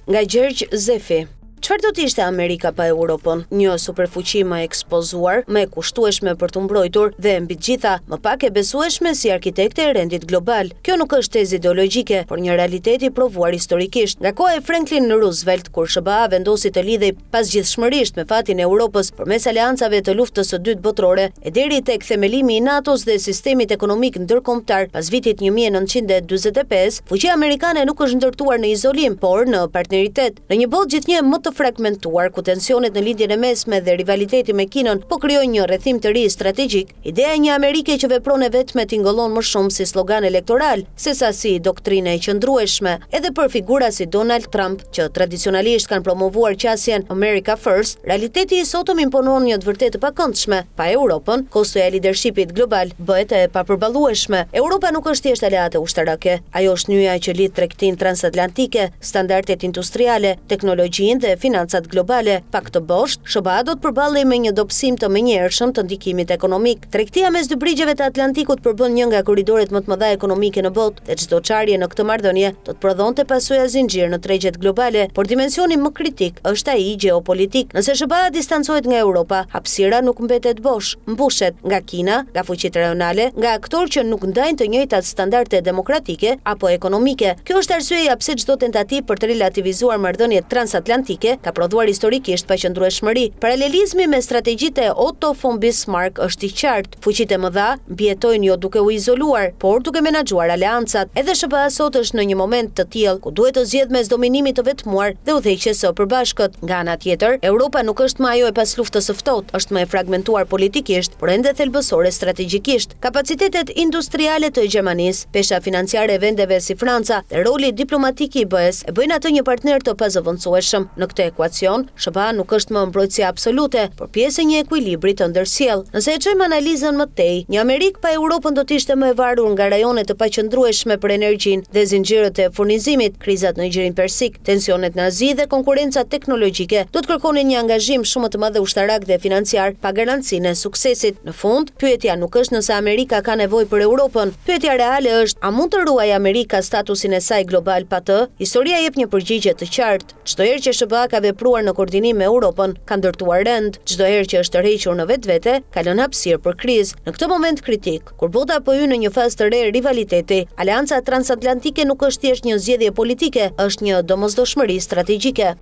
Nga Gjergj Zefi. Çfarë do të ishte Amerika pa Europën? Një superfuqi më ekspozuar, më e kushtueshme për të mbrojtur dhe mbi të gjitha më pak e besueshme si arkitekte e rendit global. Kjo nuk është tezë ideologjike, por një realitet i provuar historikisht. Nga koha e Franklin Roosevelt, kur SBA vendosi të lidhej pasgjithshmërisht me fatin e Europës përmes aleancave të luftës së dytë botërore, e deri tek themelimi i NATO-s dhe sistemit ekonomik ndërkombëtar pas vitit 1945, fuqia amerikane nuk është ndërtuar në izolim, por në partneritet. Në një botë gjithnjë më të fragmentuar, ku tensionet në lindjen e mesme dhe rivaliteti me Kinën po krijojnë një rrethim të ri strategjik, ideja e një Amerike që vepron e vetme tingëllon më shumë si slogan elektoral, sesa si doktrine e qëndrueshme, edhe për figura si Donald Trump, që tradicionalisht kanë promovuar qasjen America First. Realiteti i sotëm imponon një të vërtetë të pakëndshme. Pa Europën, kostoja e leadershipit global bëhet e papërballueshme. Europa nuk është thjesht aleate ushtarake, ajo është nyja që lidh tregtinë transatlantike, standardet industriale, teknologjinë dhe financat globale. Pak të bosh, SBA do të përballej me një dobësim të menjëhershëm të ndikimit ekonomik. Tregtia mes dy brigjeve të Atlantikut përbën një nga korridoret më të mëdha ekonomike në botë, dhe çdo çarje në këtë marrëdhënie do të prodhonte pasojë zinxhir në tregjet globale, por dimensioni më kritik është ai gjeopolitik. Nëse SBA distancohet nga Europa, hapësira nuk mbetet bosh, mbushet nga Kina, nga fuqitë rajonale, nga aktorë që nuk ndajnë të njëjtat standarde demokratike apo ekonomike. Kjo është arsyeja pse çdo tentativë për të relativizuar marrëdhëniet transatlantike ka prodhuar historikisht paqëndrueshmëri. Paralelizmi me strategjitë e Otto von Bismarck është i qartë. Fuqitë e mëdha mbijetojnë jo duke u izoluar, por duke menaxhuar aleancat. Edhe SBA sot është në një moment të tillë ku duhet të zgjedhë mes dominimit të vetmuar dhe udhëheqjes së përbashkët. Nga ana tjetër, Europa nuk është më ajo e pas luftës së ftohtë, është më e fragmentuar politikisht, por ende thelbësore strategjikisht. Kapacitetet industriale të Gjermanisë, pesha financiare e vendeve si Franca dhe roli diplomatik i BE-s e bëjnë atë një partner të pazëvendësueshëm. Në këtë ekuacion, SBA nuk është më mbrojtësia absolute, por pjesë e një ekuilibri të ndërsjell. Nëse e çojmë analizën më tej, një Amerikë pa Europën do të ishte më e varur nga rajone të paqëndrueshme për energjinë dhe zinxhirët e furnizimit, krizat në Gjirin Persik, tensionet në Azi dhe konkurenca teknologjike do të kërkonin një angazhim shumë të madh ushtarak dhe financiar pa garancinë e suksesit. Në fund, pyetja nuk është nëse Amerika ka nevojë për Europën. Pyetja reale është, a mund të ruajë Amerika statusin e saj global pa të? Historia jep një përgjigje të qartë. Çdo herë që SBA ka vepruar në koordinim me Europën, ka ndërtuar rend. Çdo herë që është tërhequr në vetvete, ka lënë hapësirë për krizë. Në këtë moment kritik, kur bota po hyn në një fazë të re rivaliteti, aleanca transatlantike nuk është thjesht një zgjedhje politike, është një domosdoshmëri strategjike.